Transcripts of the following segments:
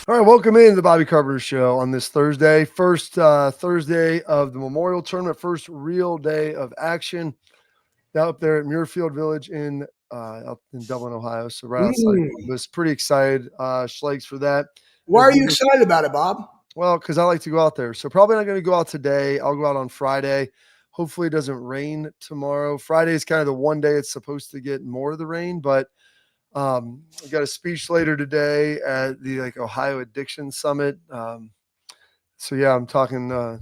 All right, welcome into the Bobby Carpenter Show on this Thursday, first Thursday of the Memorial Tournament, first real day of action up there at Muirfield Village up in Dublin, Ohio. So right outside, was pretty excited, Schlegs for that. Why are you excited about it, Bob? Well, because I like to go out there. So probably not going to go out today. I'll go out on Friday. Hopefully it doesn't rain tomorrow. Friday is kind of the one day it's supposed to get more of the rain, but I got a speech later today at the Ohio Addiction Summit. So yeah, I'm talking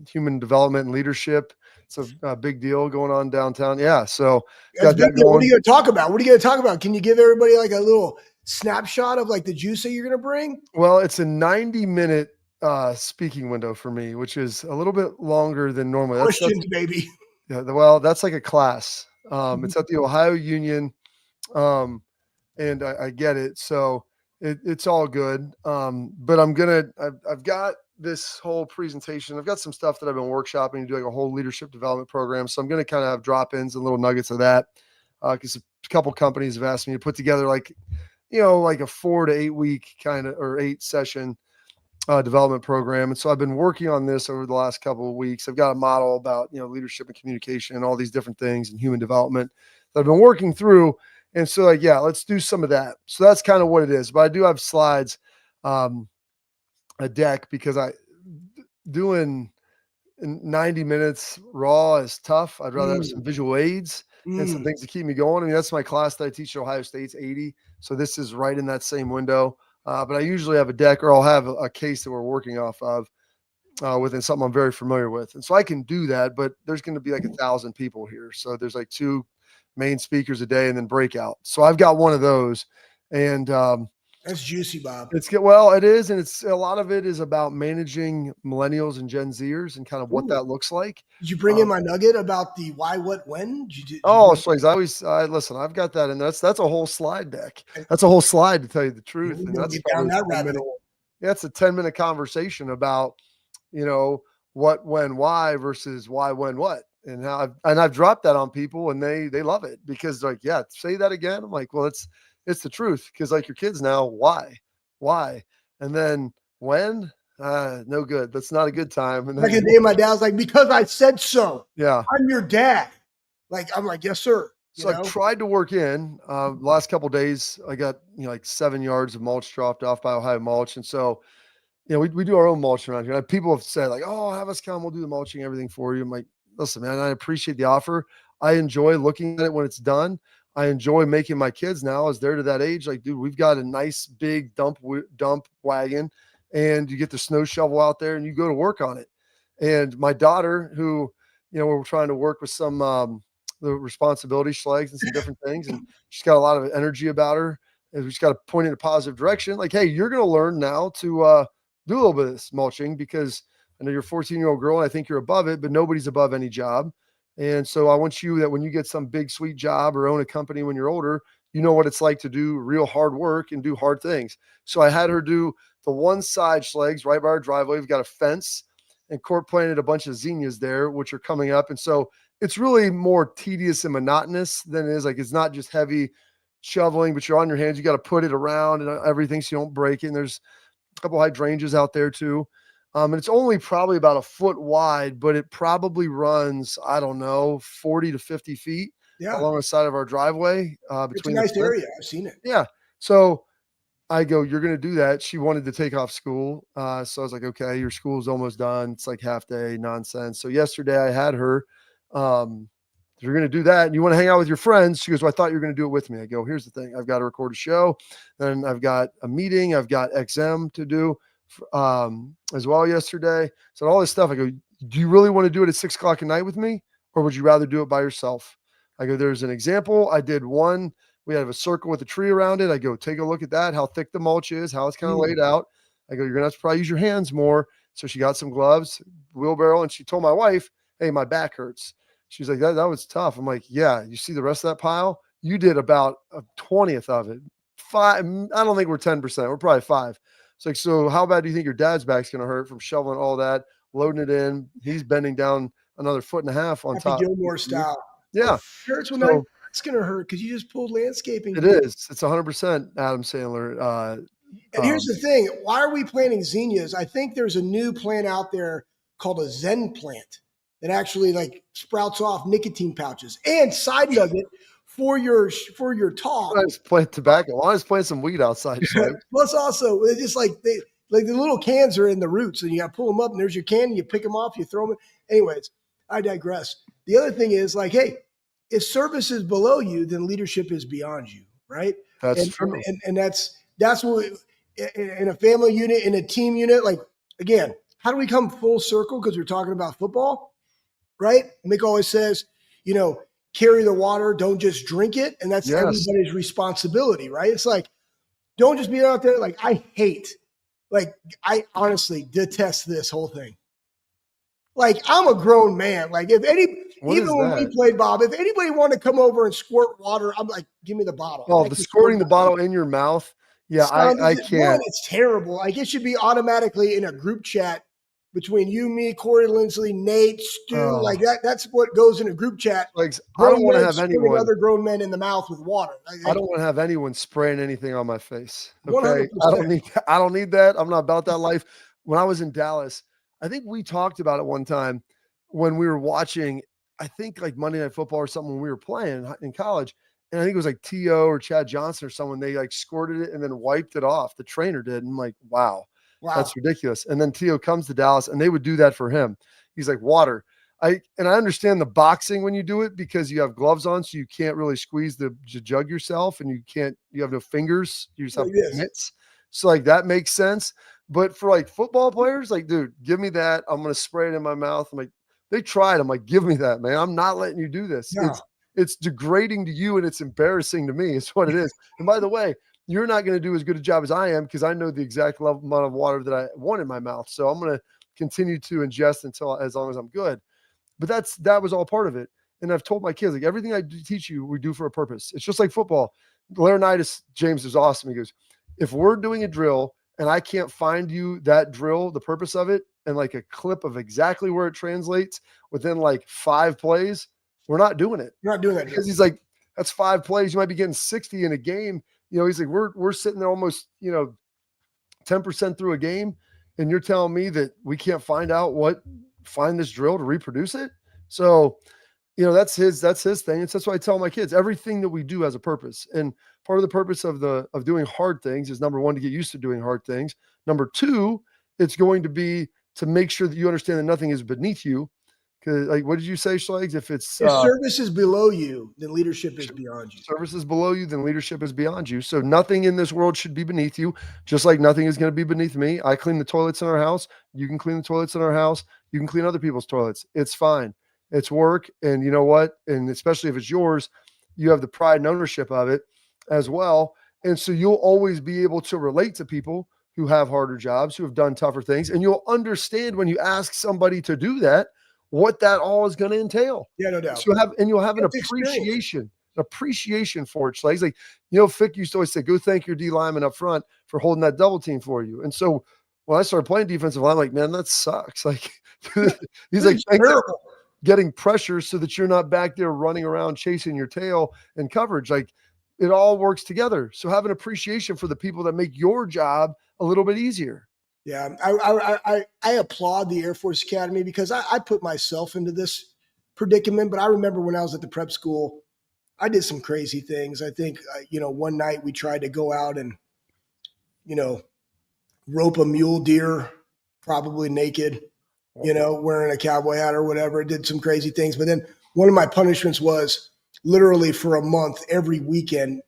human development and leadership. It's a big deal going on downtown. Yeah, so got that going. What are you going to talk about? What are you going to talk about? Can you give everybody like a little snapshot of like the juice that you're going to bring? Well, it's a 90-minute speaking window for me, which is a little bit longer than normal. Questions, baby. Yeah, well, that's like a class. It's at the Ohio Union. And I get it. So it's all good. But I've got this whole presentation. I've got some stuff that I've been workshopping, doing a whole leadership development program. So I'm going to kind of have drop-ins and little nuggets of that. Because a couple companies have asked me to put together like a 4 to 8 week or 8 session development program. And so I've been working on this over the last couple of weeks. I've got a model about, leadership and communication and all these different things and human development that I've been working through. And so let's do some of that. So that's kind of what it is. But I do have slides, a deck, because doing 90 minutes raw is tough. I'd rather have some visual aids and some things to keep me going. I mean, that's my class that I teach at Ohio State's 80. So this is right in that same window. But I usually have a deck, or I'll have a case that we're working off of within something I'm very familiar with. And so I can do that, but there's going to be like 1,000 people here. So there's like 2 main speakers a day and then breakout. So I've got one of those, and that's juicy, Bob. It is. And it's a lot of it is about managing millennials and Gen Zers and kind of what that looks like. Did you bring in my nugget about the why, what, when? Listen, I've got that. And that's a whole slide deck. That's a whole slide, to tell you the truth. And that's down that rabbit hole. Yeah, it's a 10-minute conversation about, what, when, why versus why, when, what. And how I've dropped that on people, and they love it, because they're like, yeah, say that again. I'm like, well, it's the truth, because like your kids now, why, and then when, no good. That's not a good time. And then my dad was like, because I said so. Yeah, I'm your dad. I'm like, yes, sir. So I tried to work in the last couple of days. I got like 7 yards of mulch dropped off by Ohio Mulch, and so we do our own mulch around here. People have said like, oh, have us come, we'll do the mulching, everything for you. I'm like, listen, man, I appreciate the offer. I enjoy looking at it when it's done. I enjoy making my kids now, as they're to that age. Like, dude, we've got a nice big dump wagon, and you get the snow shovel out there and you go to work on it. And my daughter, who, we're trying to work with some the responsibility Schlegs and some different things, and she's got a lot of energy about her, and we just got to point in a positive direction. Like, hey, you're going to learn now to do a little bit of this mulching, because I know you're a 14-year-old girl and I think you're above it, but nobody's above any job. And so I want you, that when you get some big, sweet job or own a company when you're older, you know what it's like to do real hard work and do hard things. So I had her do the one side Schlegs right by our driveway. We've got a fence, and Court planted a bunch of zinnias there, which are coming up. And so it's really more tedious and monotonous than it is. Like, it's not just heavy shoveling, but you're on your hands. You got to put it around and everything so you don't break it. And there's a couple hydrangeas out there too. And it's only probably about a foot wide, but it probably runs, I don't know, 40 to 50 feet along the side of our driveway. It's a nice area. I've seen it. Yeah. So I go, you're going to do that. She wanted to take off school. So I was like, okay, your school's almost done. It's like half day nonsense. So yesterday I had her, you're going to do that and you want to hang out with your friends. She goes, well, I thought you were going to do it with me. I go, here's the thing. I've got to record a show. Then I've got a meeting. I've got XM to do as well yesterday. So all this stuff, I go, do you really want to do it at 6 o'clock at night with me? Or would you rather do it by yourself? I go, there's an example. I did one. We have a circle with a tree around it. I go, take a look at that, how thick the mulch is, how it's kind of laid out. I go, you're going to have to probably use your hands more. So she got some gloves, wheelbarrow, and she told my wife, hey, my back hurts. She's like, that was tough. I'm like, yeah, you see the rest of that pile? You did about a 20th of it. 5. I don't think we're 10%. We're probably 5. It's like, so how bad do you think your dad's back's going to hurt from shoveling all that, loading it in? He's bending down another 1.5 feet on top. Gilmore style. Yeah. It hurts when that's going to hurt because you just pulled landscaping. It is. It's 100% Adam Sandler And here's the thing: why are we planting zinnias? I think there's a new plant out there called a Zen plant that actually like sprouts off nicotine pouches. And side nugget for your talk. I just plant tobacco. I just plant some weed outside. Plus, also, it's just like like the little cans are in the roots, and you got to pull them up. And there's your can. And you pick them off. You throw them. Anyways, I digress. The other thing is like, hey, if service is below you, then leadership is beyond you, right? That's true. And that's what in a family unit, in a team unit. Like again, how do we come full circle? Because we're talking about football, right? Mick always says, carry the water, don't just drink it. And that's everybody's responsibility, right? It's like, don't just be out there. Like, I honestly detest this whole thing. Like, I'm a grown man. Like, when we played, Bob, if anybody wanted to come over and squirt water, I'm like, give me the bottle. Oh, the squirting the bottle in your mouth. Yeah, I can't. It's terrible. Like, it should be automatically in a group chat between you, me, Corey Lindsley, Nate, Stu, like that. That's what goes in a group chat. Like, I don't want to have anyone other grown men in the mouth with water. I don't want to have anyone spraying anything on my face. Okay, 100%. I don't need that. I'm not about that life. When I was in Dallas, I think we talked about it one time when we were watching. I think like Monday Night Football or something when we were playing in college, and I think it was like T.O. or Chad Johnson or someone. They like squirted it and then wiped it off. The trainer did, and I'm like, wow. That's ridiculous. And then T.O. comes to Dallas and they would do that for him. He's like, water. I understand the boxing when you do it because you have gloves on, so you can't really squeeze the jug yourself and you have no fingers. You just have mitts. So like that makes sense. But for like football players, like, dude, give me that. I'm going to spray it in my mouth. I'm like, they tried. I'm like, give me that, man. I'm not letting you do this. No. It's degrading to you and it's embarrassing to me. It's what it is. And by the way, you're not going to do as good a job as I am because I know the exact amount of water that I want in my mouth. So I'm going to continue to ingest as long as I'm good. But that was all part of it. And I've told my kids, like, everything I teach you, we do for a purpose. It's just like football. Laurinaitis James is awesome. He goes, if we're doing a drill and I can't find you that drill, the purpose of it, and like a clip of exactly where it translates within like 5 plays, we're not doing it. You're not doing that. Because he's like, that's 5 plays. You might be getting 60 in a game. He's like, we're sitting there almost, 10% through a game, and you're telling me that we can't find this drill to reproduce it. So, that's his thing. That's why I tell my kids everything that we do has a purpose. And part of the purpose of doing hard things is, number 1, to get used to doing hard things. Number 2, it's going to be to make sure that you understand that nothing is beneath you. Because, like, what did you say, Schlags? If service is below you, then leadership is beyond you. Service is below you, then leadership is beyond you. So nothing in this world should be beneath you, just like nothing is going to be beneath me. I clean the toilets in our house. You can clean the toilets in our house. You can clean other people's toilets. It's fine. It's work. And you know what? And especially if it's yours, you have the pride and ownership of it as well. And so you'll always be able to relate to people who have harder jobs, who have done tougher things. And you'll understand when you ask somebody to do that, what that all is going to entail. Yeah, no doubt. So you'll have an appreciation for it. Like, Fick used to always say, go thank your D lineman up front for holding that double team for you. And so when I started playing defensive line, I'm like, man, that sucks. Like, he's like, getting pressure so that you're not back there running around chasing your tail and coverage. Like, it all works together. So have an appreciation for the people that make your job a little bit easier. Yeah, I applaud the Air Force Academy because I put myself into this predicament. But I remember when I was at the prep school, I did some crazy things. I think, one night we tried to go out and, rope a mule deer, probably naked, wearing a cowboy hat or whatever. Did some crazy things. But then one of my punishments was literally for a month, every weekend,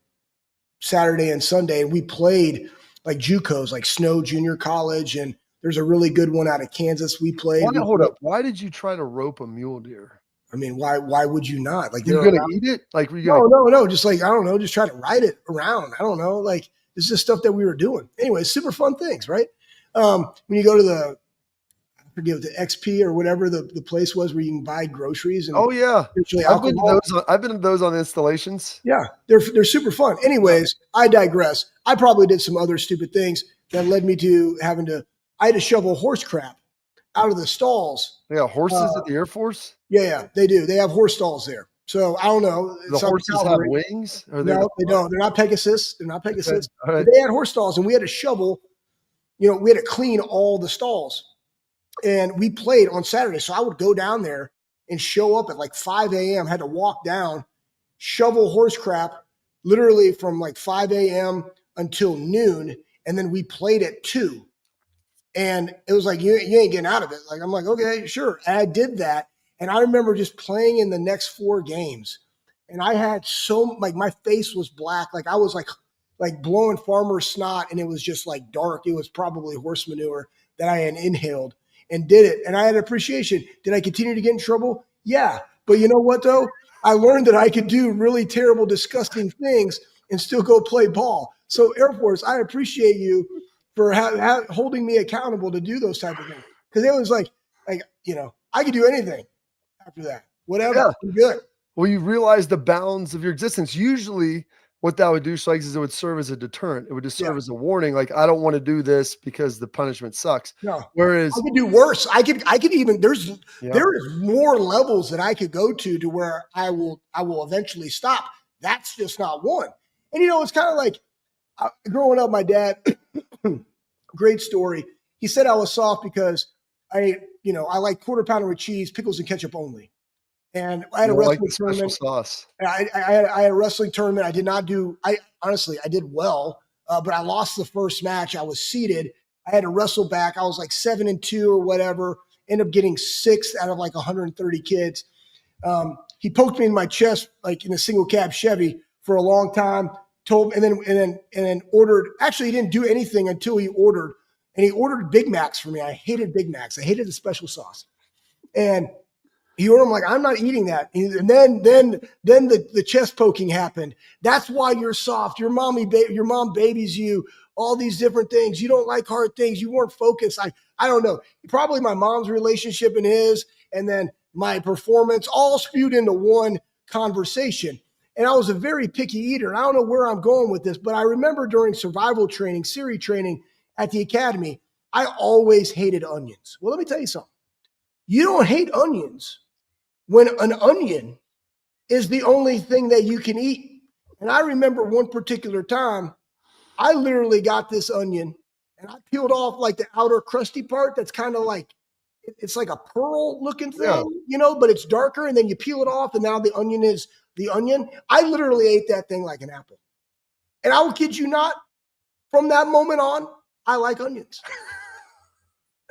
Saturday and Sunday, and we played – like JUCOs, like Snow Junior College, and there's a really good one out of Kansas we played. Hold up. Why did you try to rope a mule deer? I mean, why would you not? Like, you're going to eat it? Like, were you no. Just like, I don't know, just try to ride it around. I don't know. Like, this is stuff that we were doing. Anyway, super fun things, right? When you go to I forget what the XP or whatever the place was where you can buy groceries. And I've been to those on installations. Yeah, they're super fun. Anyways, I digress. I probably did some other stupid things that led me to I had to shovel horse crap out of the stalls. They got horses at the Air Force? Yeah, they do. They have horse stalls there. So I don't know. The Some horses have cavalry. wings? Or No, they don't. They're not Pegasus. They're not Pegasus. All right. But they had horse stalls, and we had to shovel. We had to clean all the stalls, and we played on Saturday. So I would go down there and show up at like 5 a.m. Had to walk down, shovel horse crap, literally from like 5 a.m. until noon, and then we played at 2. And it was like, you ain't getting out of it. Like, I'm like, okay, sure. And I did that. And I remember just playing in the next 4 games. And I had my face was black. Like I was like blowing farmer's snot, and it was just like dark. It was probably horse manure that I had inhaled and did it. And I had appreciation. Did I continue to get in trouble? Yeah. But you know what though? I learned that I could do really terrible, disgusting things and still go play ball. So Air Force, I appreciate you for holding me accountable to do those type of things. Because it was like, I could do anything after that. Whatever. Yeah. I'm good. Well, you realize the bounds of your existence. Usually what that would do, Sykes, is it would serve as a deterrent. It would just serve as a warning. Like, I don't want to do this because the punishment sucks. No. Whereas I could do worse. I could even, there is more levels that I could go to where I will eventually stop. That's just not one. And it's kind of like growing up, my dad, great story. He said I was soft because I like quarter pounder with cheese, pickles, and ketchup only. And I had a wrestling tournament. Sauce. I had a wrestling tournament. I did not do. I did well, but I lost the first match. I was seeded. I had to wrestle back. I was like 7-2 or whatever. Ended up getting 6th out of like 130 kids. He poked me in my chest like in a single cab Chevy for a long time. And then ordered. Actually, he didn't do anything until he ordered. And he ordered Big Macs for me. I hated Big Macs. I hated the special sauce. And he ordered them like, I'm not eating that. And then the chest poking happened. That's why you're soft. Your mom babies you, all these different things. You don't like hard things. You weren't focused. I don't know. Probably my mom's relationship and his, and then my performance all spewed into one conversation. And I was a very picky eater. And I don't know where I'm going with this, but I remember during survival training, Siri training at the academy, I always hated onions. Well, let me tell you something. You don't hate onions when an onion is the only thing that you can eat. And I remember one particular time, I literally got this onion and I peeled off like the outer crusty part that's kind of like, it's like a pearl looking thing, but it's darker, and then you peel it off and now the onion is the onion. I literally ate that thing like an apple. And I will kid you not, from that moment on, I like onions.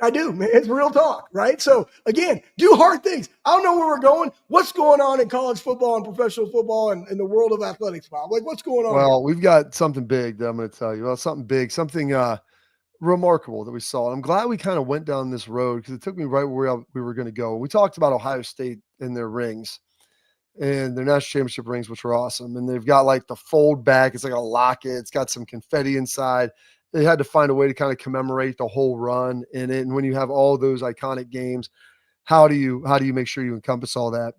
I do, man. It's real talk, right? So again, do hard things. I don't know where we're going. What's going on in college football and professional football and in the world of athletics, Bob? Like, what's going on? Well, we've got something big that I'm going to tell you. Well, something big, something remarkable that we saw. And I'm glad we kind of went down this road because it took me right where we were going to go. We talked about Ohio State and their rings and their national championship rings, which were awesome. And they've got like the fold back. It's like a locket. It's got some confetti inside. They had to find a way to kind of commemorate the whole run in it. And when you have all those iconic games, how do you make sure you encompass all that?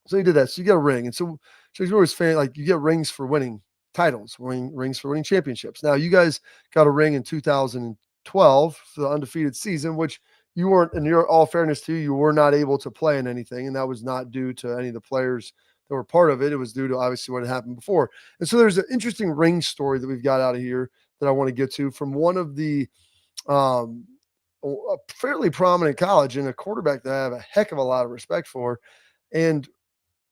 So you did that. So you get a ring. And so you're always fan, like you get rings for winning titles, rings for winning championships. Now you guys got a ring in 2012 for the undefeated season, which you weren't, in your all fairness to you were not able to play in anything. And that was not due to any of the players that were part of it. It was due to obviously what had happened before. And so there's an interesting ring story that we've got out of here that I want to get to from one of the a fairly prominent college and a quarterback that I have a heck of a lot of respect for. And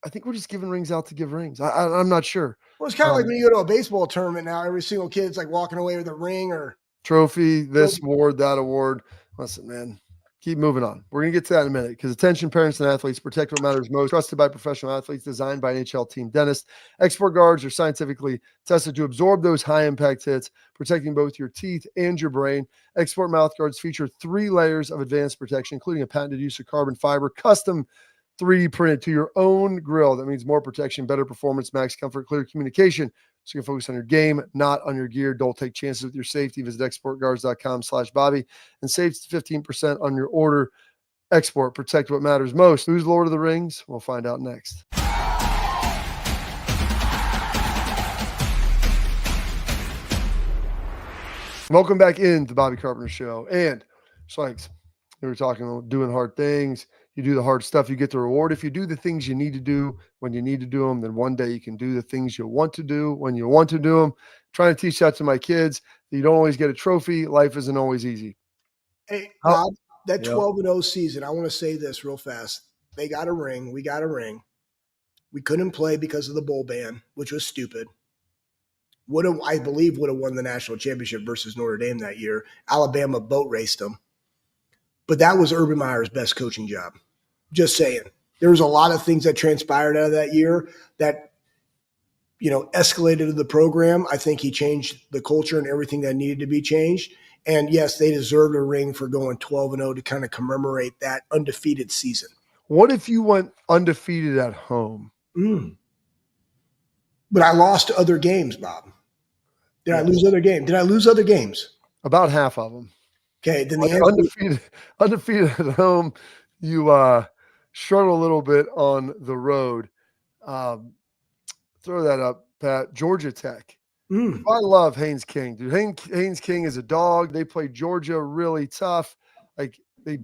I think we're just giving rings out to give rings. I'm not sure. Well, it's kind of like when you go to a baseball tournament now, every single kid's like walking away with a ring or trophy, this award, that award. Listen, man, keep moving on. We're going to get to that in a minute because attention parents and athletes, protect what matters most. Trusted by professional athletes, designed by NHL team dentists. Export guards are scientifically tested to absorb those high-impact hits, protecting both your teeth and your brain. Export mouth guards feature 3 layers of advanced protection, including a patented use of carbon fiber, custom 3D printed to your own grill. That means more protection, better performance, max comfort, clear communication. So you can focus on your game, not on your gear. Don't take chances with your safety. Visit exportguards.com/Bobby and save 15% on your order. Export, protect what matters most. Who's Lord of the Rings? We'll find out next. Welcome back into the Bobby Carpenter Show. And Sykes, we were talking about doing hard things. You do the hard stuff, you get the reward. If you do the things you need to do when you need to do them, then one day you can do the things you want to do when you want to do them. Trying to teach that to my kids. You don't always get a trophy. Life isn't always easy. Hey, How, Bob, that yeah. 12-0 season, I want to say this real fast. They got a ring. We got a ring. We couldn't play because of the bowl ban, which was stupid. I believe would have won the national championship versus Notre Dame that year. Alabama boat raced them. But that was Urban Meyer's best coaching job. Just saying. There was a lot of things that transpired out of that year that, escalated the program. I think he changed the culture and everything that needed to be changed. And yes, they deserved a ring for going 12-0 to kind of commemorate that undefeated season. What if you went undefeated at home? But I lost other games, Bob. Did I lose other games? Did I lose other games? About half of them. Okay, then the answer undefeated at home, you struggle a little bit on the road. Throw that up, Pat. Georgia Tech. I love Haynes King, dude. Haynes King is a dog. They played Georgia really tough. Like did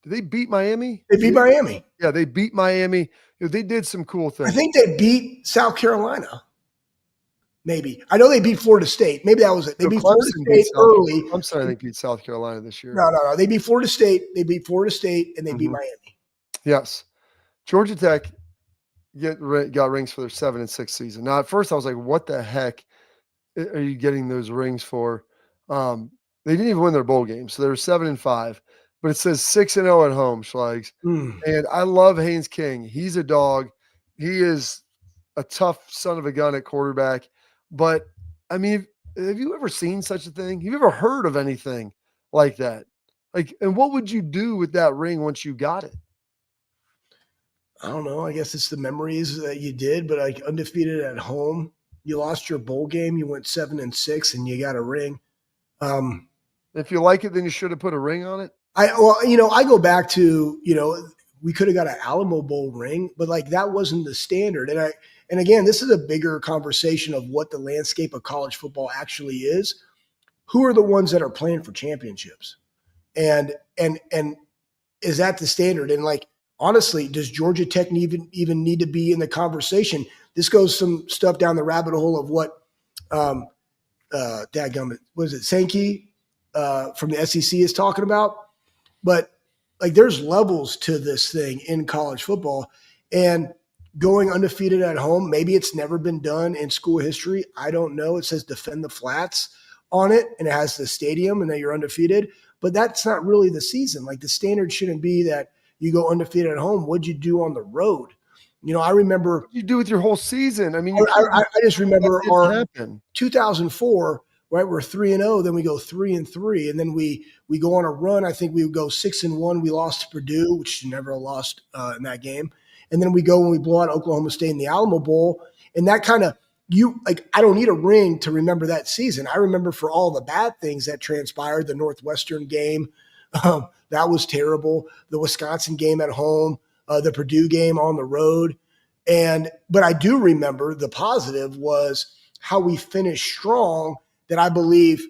they beat Miami? They beat Miami. Yeah, they beat Miami. They did some cool things. I think they beat South Carolina. Maybe. I know they beat Florida State. Maybe that was it. They beat Florida State early. I'm sorry, they beat South Carolina this year. No. They beat Florida State. They beat Florida State, and they beat Miami. Yes. Georgia Tech got rings for their 7 and 6 season. Now, at first, I was like, what the heck are you getting those rings for? They didn't even win their bowl game, so they were 7 and 5. But it says 6-0 at home, Schlags. And I love Haynes King. He's a dog. He is a tough son of a gun at quarterback. But, I mean, have you ever seen such a thing? Have you ever heard of anything like that? And what would you do with that ring once you got it? I don't know. I guess it's the memories that you did, but like undefeated at home, you lost your bowl game. You went 7 and 6, and you got a ring. If you like it, then you should have put a ring on it. I go back to, we could have got an Alamo Bowl ring, but like that wasn't the standard. And again, this is a bigger conversation of what the landscape of college football actually is. Who are the ones that are playing for championships? And is that the standard? And like, honestly, does Georgia Tech even need to be in the conversation? This goes some stuff down the rabbit hole of what, dadgummit, was it Sankey from the SEC is talking about? But like, there's levels to this thing in college football, and going undefeated at home, maybe it's never been done in school history. I don't know. It says defend the flats on it, and it has the stadium and that you're undefeated, but that's not really the season. Like, the standard shouldn't be that you go undefeated at home. What'd you do on the road? I remember. What did you do with your whole season? I mean, I just remember our 2004, right? We're 3-0, then we go 3-3, and then we go on a run. I think we would go 6-1. We lost to Purdue, which never lost in that game. And then we go and we blow out Oklahoma State in the Alamo Bowl. And that kind of, I don't need a ring to remember that season. I remember for all the bad things that transpired, the Northwestern game, that was terrible. The Wisconsin game at home, the Purdue game on the road. But I do remember the positive was how we finished strong, that I believe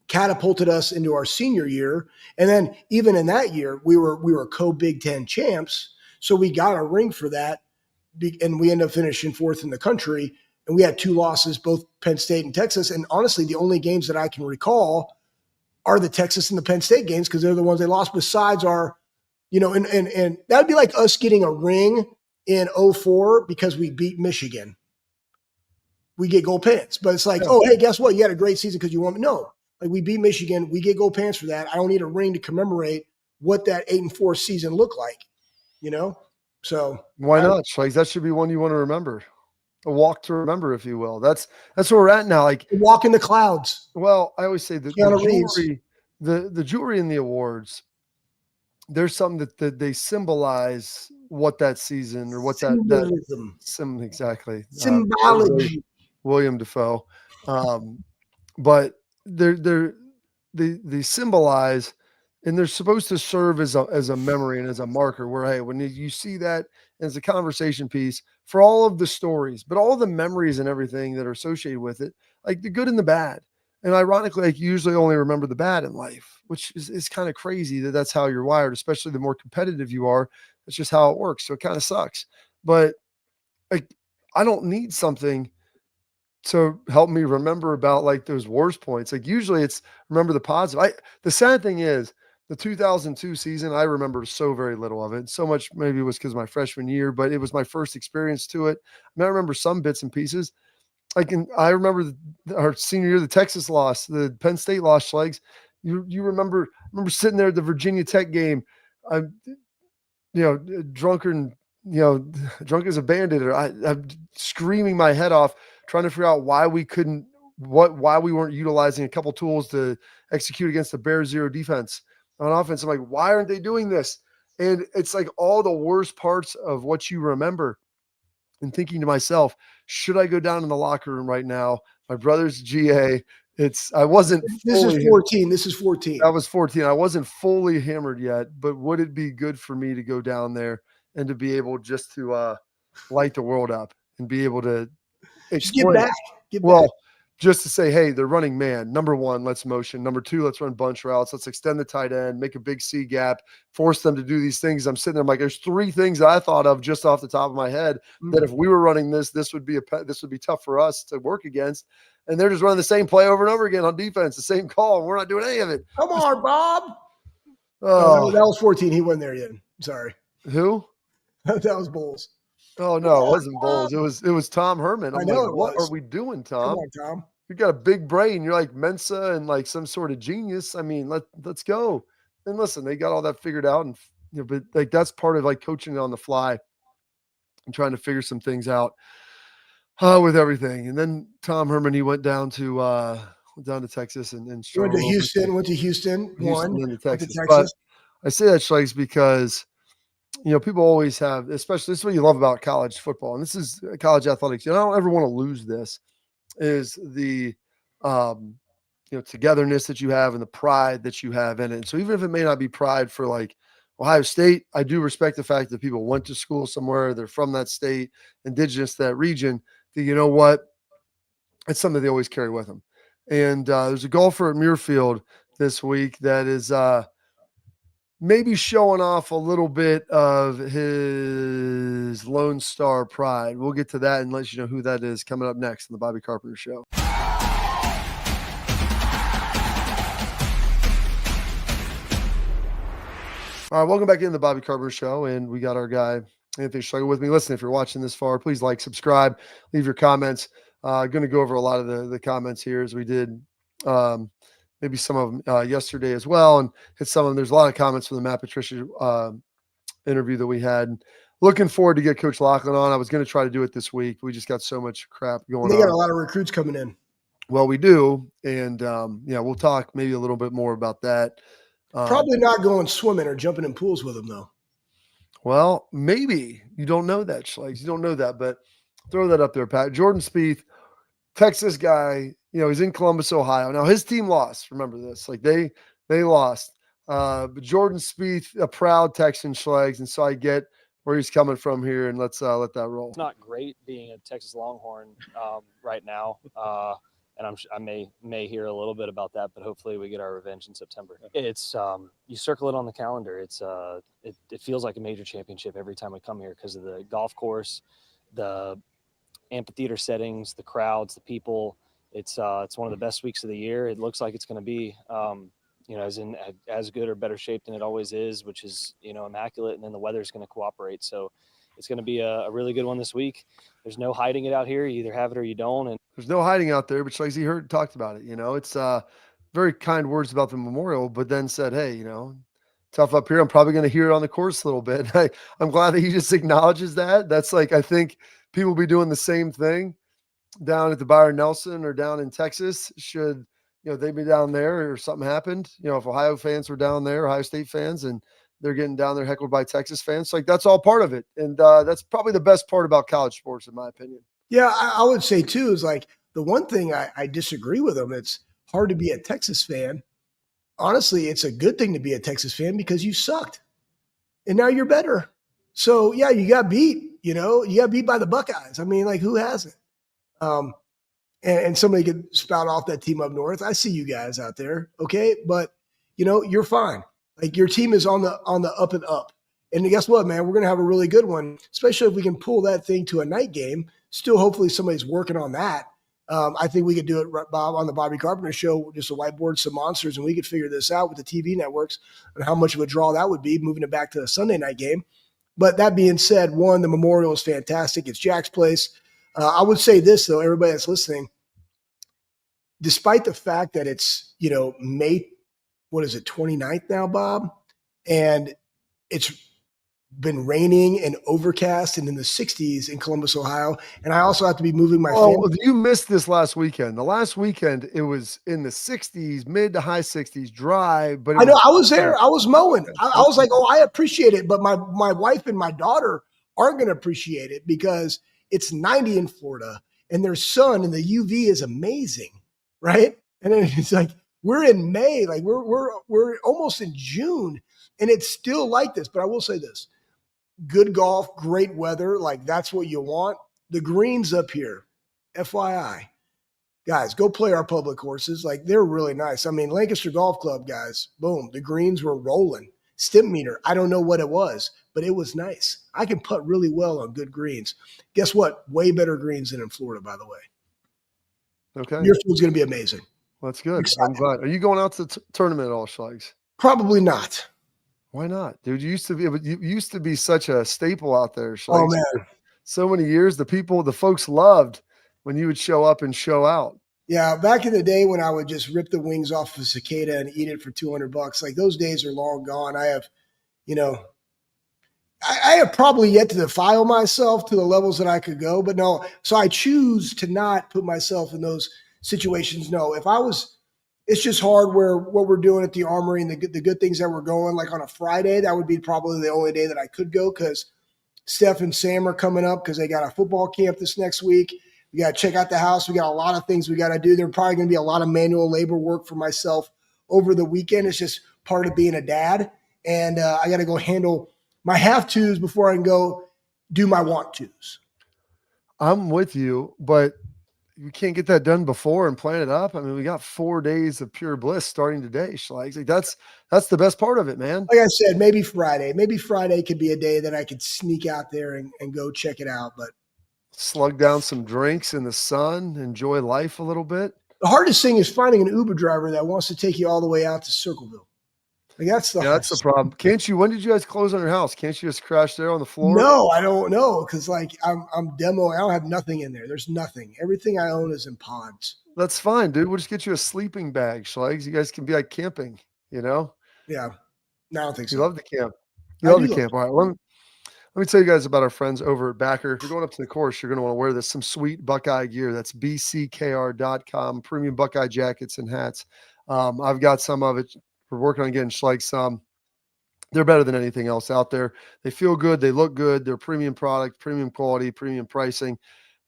catapulted us into our senior year. And then even in that year, we were co-Big Ten champs. So we got a ring for that, and we ended up finishing 4th in the country. And we had 2 losses, both Penn State and Texas. And honestly, the only games that I can recall are the Texas and the Penn State games, because they're the ones they lost, besides our, and that would be like us getting a ring in 2004 because we beat Michigan. We get gold pants. But it's like, oh, hey, guess what? You had a great season because you won. No, like, we beat Michigan. We get gold pants for that. I don't need a ring to commemorate what that 8-4 season looked like, So why not? Like, that should be one you want to remember. A walk to remember, if you will. That's where we're at now. Like, walk in the clouds. Well, I always say the jewelry in the awards, there's something that they symbolize what that season or what that exactly. Symbology. William Defoe. But they symbolize, and they're supposed to serve as a memory and as a marker where, hey, when you see that as a conversation piece for all of the stories, but all the memories and everything that are associated with it, like the good and the bad. And ironically, like, you usually only remember the bad in life, which is kind of crazy that that's how you're wired, especially the more competitive you are. That's just how it works. So it kind of sucks. But like, I don't need something to help me remember about like those worst points. Like usually it's remember the positive. The sad thing is the 2002 season, I remember so very little of it. So much maybe it was because my freshman year, but it was my first experience to it. I mean, I remember some bits and pieces. I remember our senior year, the Texas loss, the Penn State loss, Schlegs. You remember sitting there at the Virginia Tech game. I'm drunken, drunk as a bandit. Or I'm screaming my head off, trying to figure out why we couldn't, why we weren't utilizing a couple tools to execute against the Bears zero defense on offense. I'm like, why aren't they doing this? And it's like all the worst parts of what you remember. And thinking to myself, should I go down in the locker room right now? My brother's GA. I wasn't This is fully 14. This is 14. That was 14. I wasn't fully hammered yet, but would it be good for me to go down there and to be able just to light the world up and be able to Just get explain? back. Get Well, back. just to say, hey, they're running man. Number one, let's motion. Number two, let's run bunch routes. Let's extend the tight end, make a big C gap, force them to do these things. I'm sitting there, I'm like, there's three things that I thought of just off the top of my head that if we were running this would be tough for us to work against. And they're just running the same play over and over again on defense, the same call, and we're not doing any of it. Come on, Bob. Oh, that was 14. He wasn't there yet. Sorry. who? That was Bulls. Oh no, it wasn't Bowles. It was Tom Herman. I'm I know like, it what was. are we doing, Come Tom? on, Tom. You got a big brain. You're like Mensa and like some sort of genius. I mean, let's go. And listen, they got all that figured out, and but like that's part of like coaching it on the fly and trying to figure some things out with everything. And then Tom Herman, he went down to Texas and Went struggled to Houston. Went to Houston. Won. into Went Texas. to Texas. But I say that, Schlegs, because people always have, especially this is what you love about college football, and this is college athletics. I don't ever want to lose this. Is the togetherness that you have and the pride that you have in it. So even if it may not be pride for like Ohio State, I do respect the fact that people went to school somewhere, they're from that state, indigenous to that region. That you know what, it's something they always carry with them. And there's a golfer at Muirfield this week that is maybe showing off a little bit of his Lone Star pride. We'll get to that and let you know who that is coming up next on the Bobby Carpenter Show. All right, welcome back into the Bobby Carpenter Show, and we got our guy Anthony Schlegel with me. Listen, if you're watching this far, please like, subscribe, leave your comments. Going to go over a lot of the comments here as we did maybe some of them yesterday as well, and hit some of them. There's a lot of comments from the Matt Patricia interview that we had. Looking forward to get Coach Lachlan on. I was going to try to do it this week. We just got so much crap going on. They got a lot of recruits coming in. Well, we do, and we'll talk maybe a little bit more about that. Probably not going swimming or jumping in pools with them, though. Well, maybe. You don't know that, Schlegs. You don't know that, but throw that up there, Pat. Jordan Spieth, Texas guy, he's in Columbus, Ohio. Now, his team lost. Remember this. Like, they lost. But Jordan Spieth, a proud Texan, Schlegs, and so I get where he's coming from here, and let's let that roll. It's not great being a Texas Longhorn right now. And I may hear a little bit about that, but hopefully we get our revenge in September. It's you circle it on the calendar. It's it feels like a major championship every time we come here because of the golf course, the amphitheater settings, the crowds, the people. It's one of the best weeks of the year. It looks like it's going to be as good or better shape than it always is, which is immaculate. And then the weather's going to cooperate, so it's going to be a really good one this week. There's no hiding it out here. You either have it or you don't. And there's no hiding out there, but like he talked about it. It's very kind words about the memorial, but then said, hey, tough up here. I'm probably going to hear it on the course a little bit. I'm glad that he just acknowledges that. That's like, I think people will be doing the same thing down at the Byron Nelson or down in Texas. Should, they be down there or something happened, if Ohio fans were down there, Ohio State fans, and they're getting down there heckled by Texas fans. Like, that's all part of it. And that's probably the best part about college sports, in my opinion. Yeah, I would say, too, is like the one thing I disagree with them. It's hard to be a Texas fan. Honestly, it's a good thing to be a Texas fan because you sucked. And now you're better. So, yeah, you got beat. You got beat by the Buckeyes. I mean, like, who hasn't? and somebody could spout off that team up north. I see you guys out there, okay? But you're fine. Like your team is on the up and up. And guess what, man? We're gonna have a really good one, especially if we can pull that thing to a night game. Still, hopefully, somebody's working on that. I think we could do it, Bob, on the Bobby Carpenter show, just a whiteboard, some monsters, and we could figure this out with the TV networks and how much of a draw that would be, moving it back to a Sunday night game. But that being said, one, the memorial is fantastic. It's Jack's place. I would say this, though, everybody that's listening, despite the fact that it's, May, 29th now, Bob, and it's been raining and overcast and in the 60s in Columbus, Ohio. And I also have to be moving my family. You missed this last weekend. The last weekend, it was in the 60s, mid to high 60s, dry. But I know I was there. I was mowing. I was like, I appreciate it. But my wife and my daughter aren't going to appreciate it because it's 90 in Florida and there's sun and the UV is amazing. Right. And then it's like, we're in May, like we're almost in June and it's still like this. But I will say this. Good golf, great weather. Like that's what you want. The greens up here, FYI, guys, go play our public courses. Like they're really nice. I mean, Lancaster Golf Club, guys, boom, the greens were rolling. Stim meter, I don't know what it was, but it was nice. I can putt really well on good greens. Guess what? Way better greens than in Florida, by the way. Okay. Your field's going to be amazing. Well, that's good. I'm glad. Are you going out to the tournament at all, Schlegs? Probably not. Why not, dude? You used to be such a staple out there. Schlegs. Oh man, so many years. The folks loved when you would show up and show out. Yeah, back in the day when I would just rip the wings off of a cicada and eat it for $200, like those days are long gone. I have, I have probably yet to defile myself to the levels that I could go, but no. So I choose to not put myself in those situations. No, if I was. It's just hard what we're doing at the Armory and the good things that we're going. Like on a Friday, that would be probably the only day that I could go because Steph and Sam are coming up because they got a football camp this next week. We got to check out the house. We got a lot of things we got to do. There's probably going to be a lot of manual labor work for myself over the weekend. It's just part of being a dad. And I got to go handle my have-tos before I can go do my want-tos. I'm with you, but you can't get that done before and plan it up. I mean, we got 4 days of pure bliss starting today, Schlegs. Like that's the best part of it, man. Like I said, maybe Friday. Maybe Friday could be a day that I could sneak out there and go check it out. But slug down some drinks in the sun, enjoy life a little bit. The hardest thing is finding an Uber driver that wants to take you all the way out to Circleville. Like that's the problem. Can't you? When did you guys close on your house? Can't you just crash there on the floor? No, I don't know because like I'm demoing. I don't have nothing in there. There's nothing. Everything I own is in pods. That's fine, dude. We'll just get you a sleeping bag, Schlegs. You guys can be like camping, Yeah, no, I don't think so. You love the camp. You love the camp. All right, let me tell you guys about our friends over at Backer. If you're going up to the course, you're going to want to wear some sweet Buckeye gear. That's bckr.com, premium Buckeye jackets and hats. I've got some of it. We're working on getting Schlegs some. They're better than anything else out there. They feel good. They look good. They're premium product, premium quality, premium pricing.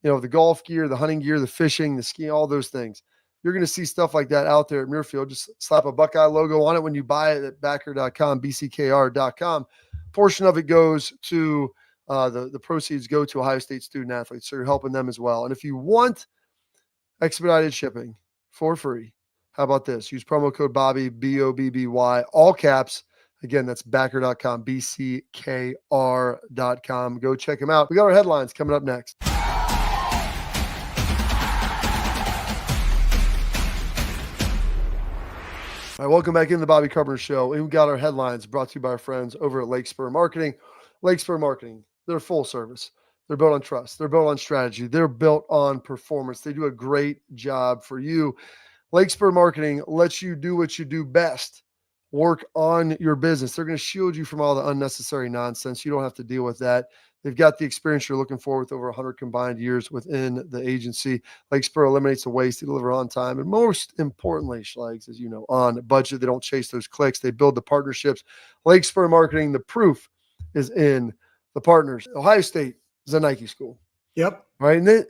The golf gear, the hunting gear, the fishing, the skiing, all those things. You're going to see stuff like that out there at Muirfield. Just slap a Buckeye logo on it when you buy it at backer.com, bckr.com. Portion of it goes to the proceeds go to Ohio State student athletes. So you're helping them as well. And if you want expedited shipping for free, how about this? Use promo code Bobby, BOBBY, all caps. Again, that's backer.com, bckr.com. Go check them out. We got our headlines coming up next. All right, welcome back in the Bobby Carpenter Show. And we got our headlines brought to you by our friends over at Lake Spur Marketing. Lake Spur Marketing, they're full service. They're built on trust. They're built on strategy. They're built on performance. They do a great job for you. Lake Spur Marketing lets you do what you do best. Work on your business. They're going to shield you from all the unnecessary nonsense. You don't have to deal with that. They've got the experience you're looking for with over 100 combined years within the agency. Lake Spur eliminates the waste. They deliver on time. And most importantly, Schlegs, as you know, on budget. They don't chase those clicks. They build the partnerships. Lake Spur Marketing, the proof is in the partners. Ohio State is a Nike school. Yep. Right. And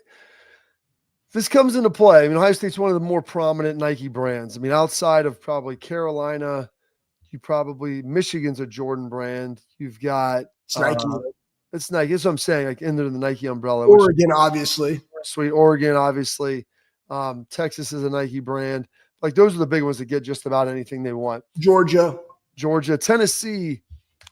this comes into play. I mean, Ohio State's one of the more prominent Nike brands. I mean, outside of probably Carolina, Michigan's a Jordan brand. You've got Nike. It's Nike. That's what I'm saying. Like under the Nike umbrella. Oregon, obviously. Sweet. Oregon, obviously. Texas is a Nike brand. Like those are the big ones that get just about anything they want. Georgia. Tennessee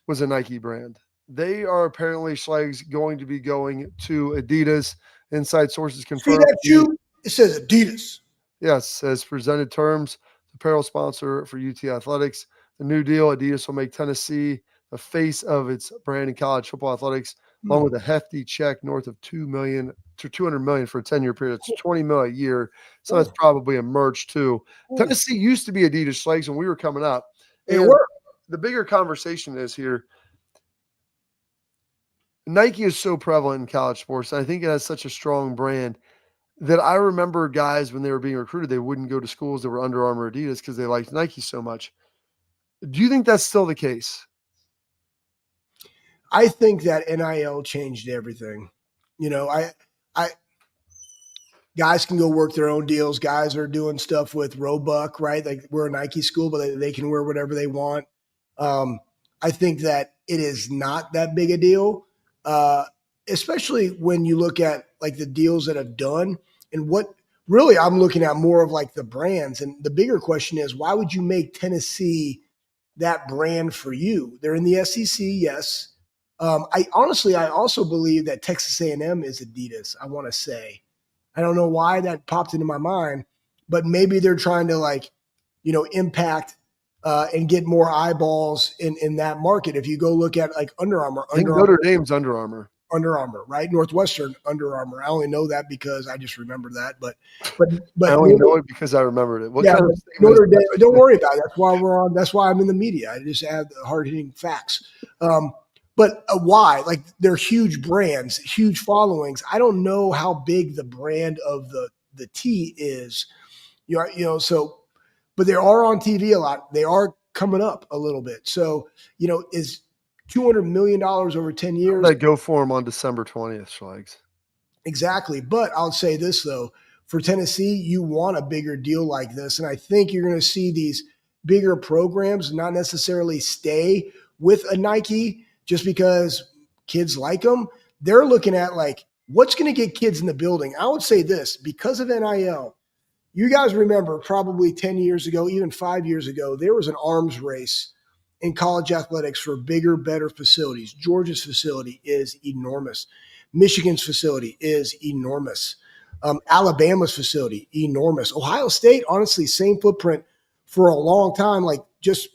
was a Nike brand. They are apparently Schlegs going to be going to Adidas. Inside sources See confirmed. that shoe? It says Adidas. Yes, as presented terms, apparel sponsor for UT Athletics. The new deal, Adidas will make Tennessee the face of its brand in college football athletics, along with a hefty check north of $200 million for a 10-year period. It's $20 million a year, so that's probably a merch too. Tennessee used to be Adidas Schlegs when we were coming up. They were. The bigger conversation is here. Nike is so prevalent in college sports, and I think it has such a strong brand that I remember guys when they were being recruited, they wouldn't go to schools that were Under Armour, Adidas because they liked Nike so much. Do you think that's still the case? I think that NIL changed everything. You know, I guys can go work their own deals. Guys are doing stuff with Roebuck, right? Like we're a Nike school, but they can wear whatever they want. I think that it is not that big a deal, especially when you look at like the deals that have done and what really I'm looking at more of like the brands. And the bigger question is, why would you make Tennessee that brand for you? They're in the SEC, yes. I also believe that Texas A&M is Adidas. I want to say, I don't know why that popped into my mind, but maybe they're trying to like, impact and get more eyeballs in that market. If you go look at like Under Armour, I think Notre Dame's Under Armour. Under Armour, right? Northwestern Under Armour. I only know that because I just remember that, but I only know it because I remembered it. What kind of Notre Dame? Don't worry about it. That's why we're on. That's why I'm in the media. I just add the hard hitting facts. But why? Like they're huge brands, huge followings. I don't know how big the brand of the T is. So, but they are on TV a lot. They are coming up a little bit. So, is $200 million over 10 years. That go for them on December 20th, Schlegs. Exactly. But I'll say this, though. For Tennessee, you want a bigger deal like this. And I think you're going to see these bigger programs not necessarily stay with a Nike just because kids like them. They're looking at like, what's going to get kids in the building? I would say this, because of NIL, you guys remember probably 10 years ago, even 5 years ago, there was an arms race in college athletics for bigger, better facilities. Georgia's facility is enormous. Michigan's facility is enormous. Alabama's facility, enormous. Ohio State, honestly, same footprint for a long time. Like just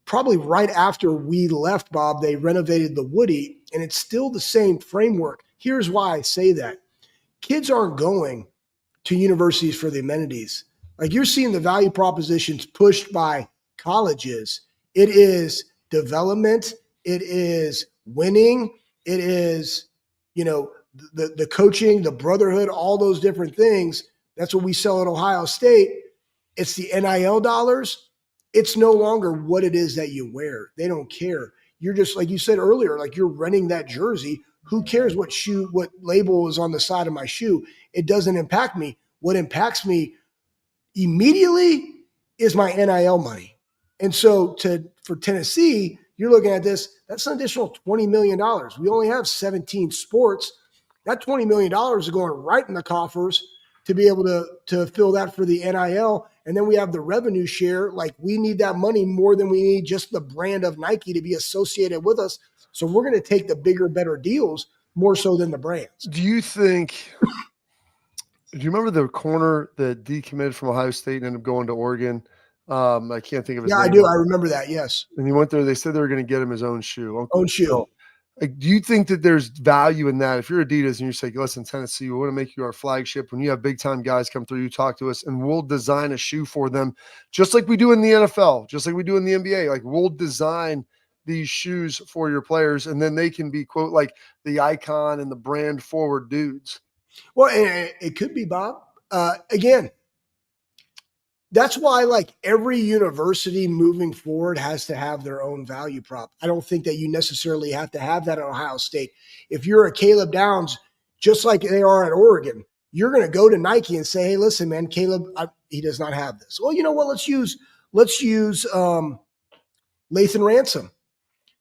probably right after we left, Bob, they renovated the Woody, and it's still the same framework. Here's why I say that. Kids aren't going to universities for the amenities. Like you're seeing the value propositions pushed by colleges. It is development. It is winning. It is, the coaching, the brotherhood, all those different things. That's what we sell at Ohio State. It's the NIL dollars. It's no longer what it is that you wear. They don't care. You're just, like you said earlier, like you're renting that jersey. Who cares what label is on the side of my shoe? It doesn't impact me. What impacts me immediately is my NIL money. And so for Tennessee, you're looking at this, that's an additional $20 million. We only have 17 sports. That $20 million is going right in the coffers to be able to fill that for the NIL. And then we have the revenue share. Like we need that money more than we need just the brand of Nike to be associated with us. So we're going to take the bigger, better deals more so than the brands. Do you remember the corner that decommitted from Ohio State and ended up going to Oregon? I can't think of his name. Yeah, I do. I remember that. Yes. And he went there. They said they were going to get him his own shoe. Own shoe. Like, do you think that there's value in that? If you're Adidas and you're saying, listen, Tennessee, we want to make you our flagship. When you have big time guys come through, you talk to us and we'll design a shoe for them, just like we do in the NFL, just like we do in the NBA. Like we'll design these shoes for your players, and then they can be, quote, like the icon and the brand forward dudes. Well, it could be, Bob. Again, that's why like every university moving forward has to have their own value prop. I don't think that you necessarily have to have that at Ohio State. If you're a Caleb Downs, just like they are at Oregon, you're going to go to Nike and say, hey, listen, man, Caleb, he does not have this. Well, you know what? Let's use Lathan Ransom.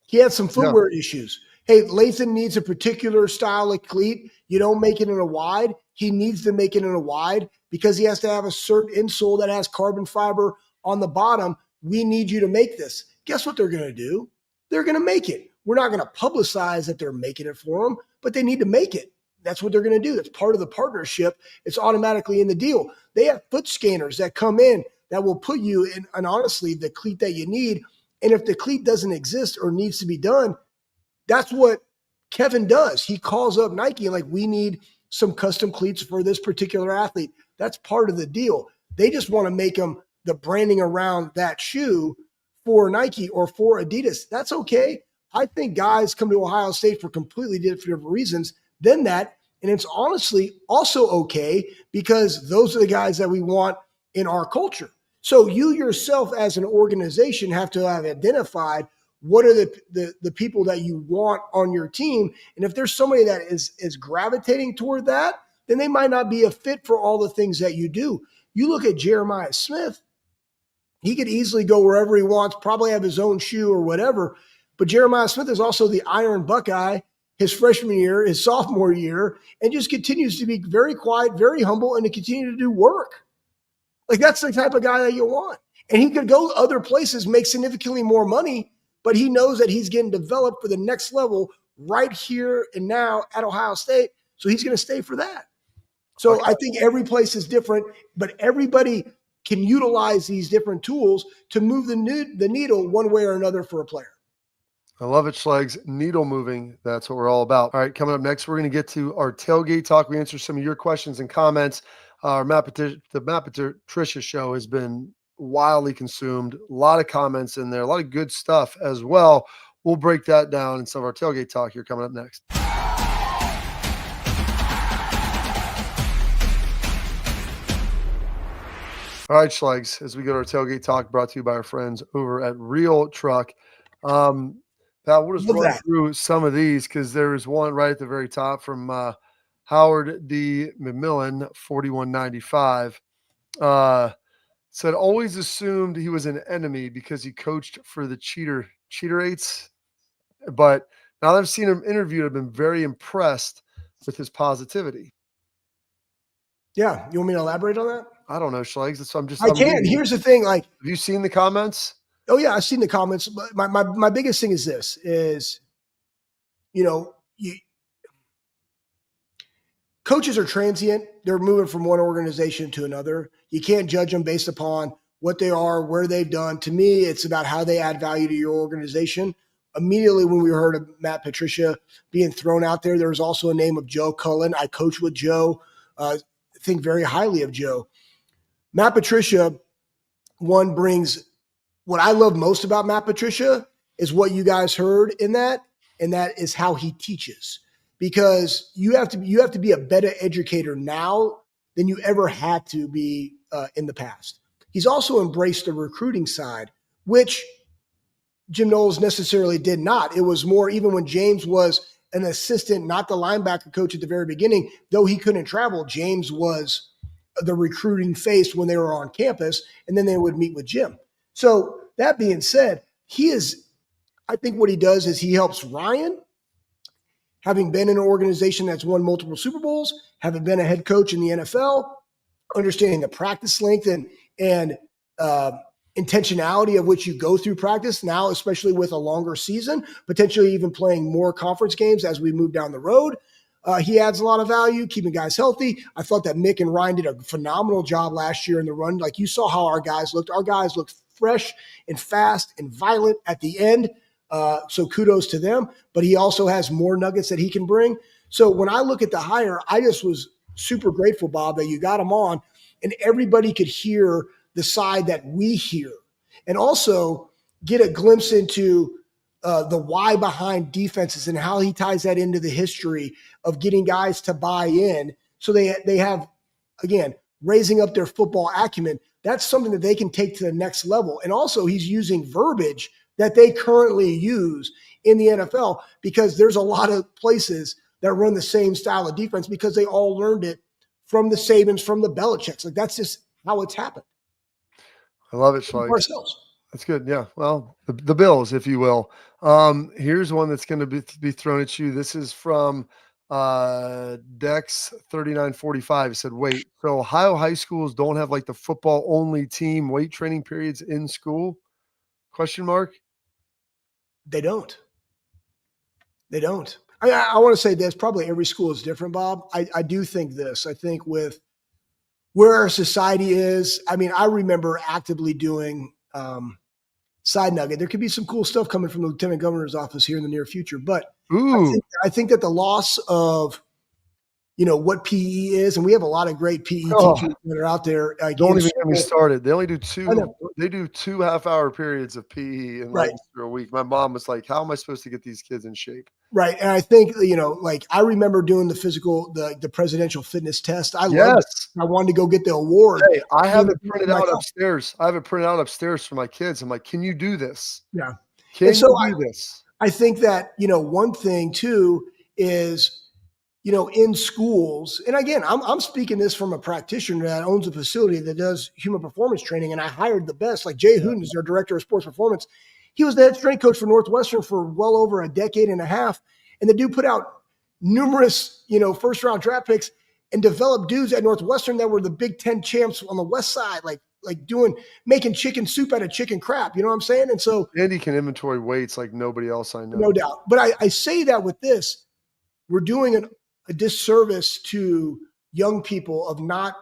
He had some footwear issues. hey, Lathan needs a particular style of cleat. You don't make it in a wide. He needs to make it in a wide because he has to have a certain insole that has carbon fiber on the bottom. We need you to make this. Guess what they're going to do? They're going to make it. We're not going to publicize that they're making it for them, but they need to make it. That's what they're going to do. That's part of the partnership. It's automatically in the deal. They have foot scanners that come in that will put you in, and honestly, the cleat that you need. And if the cleat doesn't exist or needs to be done, that's what Kevin does. He calls up Nike and like, we need some custom cleats for this particular athlete. That's part of the deal. They just want to make them the branding around that shoe for Nike or for Adidas. That's okay. I think guys come to Ohio State for completely different reasons than that. And it's honestly also okay because those are the guys that we want in our culture. So you yourself as an organization have to have identified what are the people that you want on your team. And if there's somebody that is gravitating toward that, then they might not be a fit for all the things that you do. You look at Jeremiah Smith, he could easily go wherever he wants, probably have his own shoe or whatever. But Jeremiah Smith is also the Iron Buckeye his freshman year, his sophomore year, and just continues to be very quiet, very humble, and to continue to do work. Like that's the type of guy that you want. And he could go other places, make significantly more money, but he knows that he's getting developed for the next level right here and now at Ohio State. So he's going to stay for that. So I think every place is different, but everybody can utilize these different tools to move the needle one way or another for a player. I love it, Schlegs. Needle moving. That's what we're all about. All right, coming up next, we're going to get to our tailgate talk. We answer some of your questions and comments. The Matt Patricia show has been wildly consumed. A lot of comments in there, a lot of good stuff as well. We'll break that down in some of our tailgate talk here coming up next. All right, Schlegs, as we go to our tailgate talk brought to you by our friends over at Real Truck. Pat, we'll just run through some of these because there is one right at the very top from Howard D. McMillan, 4195. Said, always assumed he was an enemy because he coached for the Cheaterates. But now that I've seen him interviewed, I've been very impressed with his positivity. Yeah. You want me to elaborate on that? I don't know, Schlegs. So I can. Here's the thing. Like, have you seen the comments? Oh yeah, I've seen the comments. But my biggest thing is this: coaches are transient. They're moving from one organization to another. You can't judge them based upon what they are, where they've done. To me, it's about how they add value to your organization. Immediately when we heard of Matt Patricia being thrown out there, there was also a name of Joe Cullen. I coached with Joe. Think very highly of Joe. Matt Patricia, one brings. What I love most about Matt Patricia is what you guys heard in that, and that is how he teaches. Because you have to be a better educator now than you ever had to be in the past. He's also embraced the recruiting side, which Jim Knowles necessarily did not. It was more, even when James was an assistant, not the linebacker coach at the very beginning, though he couldn't travel, James was the recruiting face when they were on campus, and then they would meet with Jim. So that being said, I think what he does is he helps Ryan, having been in an organization that's won multiple Super Bowls, having been a head coach in the NFL, understanding the practice length and intentionality of which you go through practice now, especially with a longer season, potentially even playing more conference games as we move down the road. He adds a lot of value, keeping guys healthy. I thought that Mick and Ryan did a phenomenal job last year in the run. Like you saw how our guys looked. Our guys looked fresh and fast and violent at the end. So kudos to them. But he also has more nuggets that he can bring. So when I look at the hire, I just was super grateful, Bob, that you got him on and everybody could hear the side that we hear and also get a glimpse into the why behind defenses and how he ties that into the history of getting guys to buy in. So they have, again, raising up their football acumen. That's something that they can take to the next level. And also he's using verbiage that they currently use in the NFL because there's a lot of places that run the same style of defense because they all learned it from the Sabans, from the Belichicks. Like that's just how it's happened. I love it, Schleich. That's good. Yeah. Well, the Bills, if you will. Here's one that's going to be thrown at you. This is from Dex 3945. It said, wait, so Ohio high schools don't have like the football only team weight training periods in school? Question mark. They don't. They don't. I want to say this. Probably every school is different, Bob. I do think this. I think with where our society is, I mean, I remember actively doing side nugget. There could be some cool stuff coming from the lieutenant governor's office here in the near future. But I think that the loss of, what PE is, and we have a lot of great PE teachers that are out there. Don't even get me started. They only do they do 2 half-hour periods of PE in a week. My mom was like, how am I supposed to get these kids in shape? Right. And I think, I remember doing the physical, the presidential fitness test. I loved it. I wanted to go get the award. Hey, I have it printed out upstairs. I have it printed out upstairs for my kids. I'm like, can you do this? Yeah. Can you do this? I think that, one thing too is, in schools, and again, I'm speaking this from a practitioner that owns a facility that does human performance training, and I hired the best, like Jay Hooten is our director of sports performance. He was the head strength coach for Northwestern for well over a decade and a half, and the dude put out numerous, first round draft picks and developed dudes at Northwestern that were the Big Ten champs on the West Side, like making chicken soup out of chicken crap. You know what I'm saying? And so Andy can inventory weights like nobody else I know. No doubt. But I say that with this, we're doing a disservice to young people of not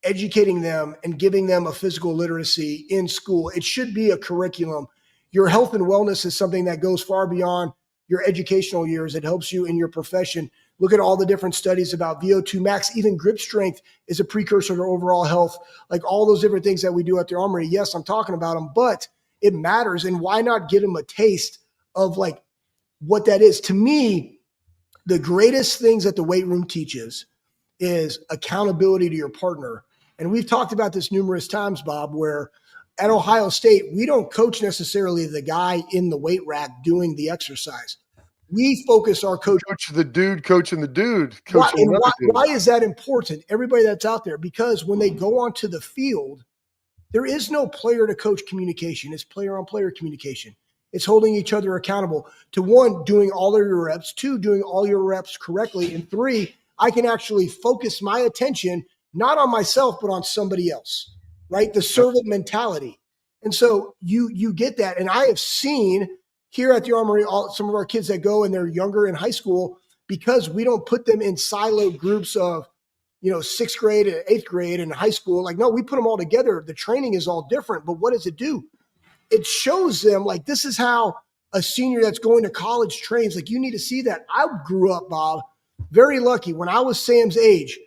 educating them and giving them a physical literacy in school. It should be a curriculum. Your health and wellness is something that goes far beyond your educational years. It helps you in your profession. Look at all the different studies about VO2 max. Even grip strength is a precursor to overall health. Like all those different things that we do at the Armory. Yes, I'm talking about them, but it matters. And why not give them a taste of like what that is? To me, the greatest things that the weight room teaches is accountability to your partner. And we've talked about this numerous times, Bob, where at Ohio State, we don't coach necessarily the guy in the weight rack doing the exercise. We focus our coach. Coach the dude coaching the dude. Why is that important? Everybody that's out there, because when they go onto the field, there is no player to coach communication. It's player on player communication. It's holding each other accountable to 1, doing all of your reps, 2, doing all your reps correctly, and 3, I can actually focus my attention not on myself, but on somebody else, right? The servant mentality. And so you get that. And I have seen here at the Armory, some of our kids that go and they're younger in high school, because we don't put them in siloed groups of, 6th grade and 8th grade and high school. Like, no, we put them all together. The training is all different, but what does it do? It shows them like, this is how a senior that's going to college trains. Like, you need to see that. I grew up, Bob, very lucky. When I was Sam's age,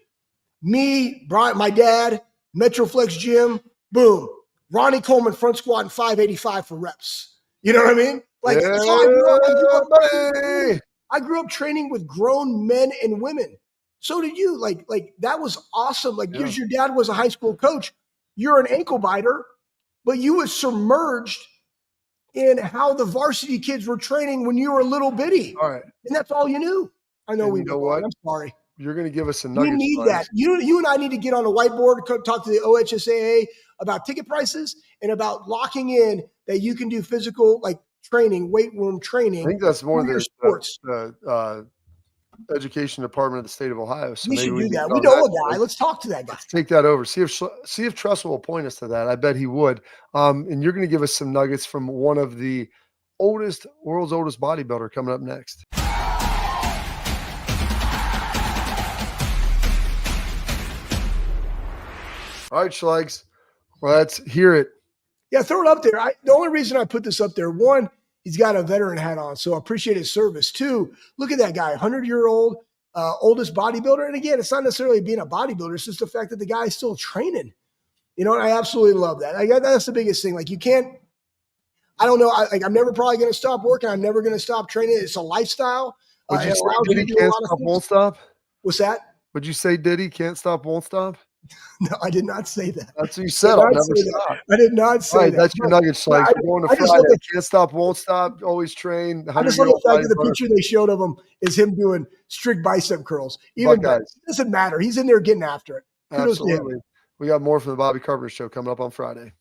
me, Brian, my dad, Metroflex gym, boom. Ronnie Coleman front squat and 585 for reps. You know what I mean? Like, I grew up training with grown men and women. So did you. Like that was awesome. Like, because your dad was a high school coach, you're an ankle biter, but you were submerged in how the varsity kids were training when you were a little bitty. All right. And that's all you knew. I know you know what? I'm sorry. You're going to give us a nugget. We need that. You and I need to get on a whiteboard, talk to the OHSAA about ticket prices and about locking in that you can do physical, like training, weight room training. I think that's more than sports. The education department of the state of Ohio. So we should do that. We know a guy. Let's talk to that guy. Let's take that over. See if Tressel will point us to that. I bet he would. And you're going to give us some nuggets from one of the world's oldest bodybuilder coming up next. All right, Schlegs, let's hear it. Yeah, throw it up there. The only reason I put this up there, 1, he's got a veteran hat on, so I appreciate his service. 2, look at that guy, 100-year-old, oldest bodybuilder. And again, it's not necessarily being a bodybuilder. It's just the fact that the guy is still training. And I absolutely love that. That's the biggest thing. Like, you can't – I don't know. I'm never probably going to stop working. I'm never going to stop training. It's a lifestyle. Would you say Diddy can't stop, won't stop? What's that? Would you say Diddy can't stop, won't stop? No, I did not say that. That's what you said. I'll never stop. I did not say that. That's your nugget, Schlegs. We're going to Friday. Can't stop, won't stop. Always train. I just love the fact that the picture they showed of him is him doing strict bicep curls. Even it doesn't matter. He's in there getting after it. Absolutely. We got more from the Bobby Carpenter Show coming up on Friday.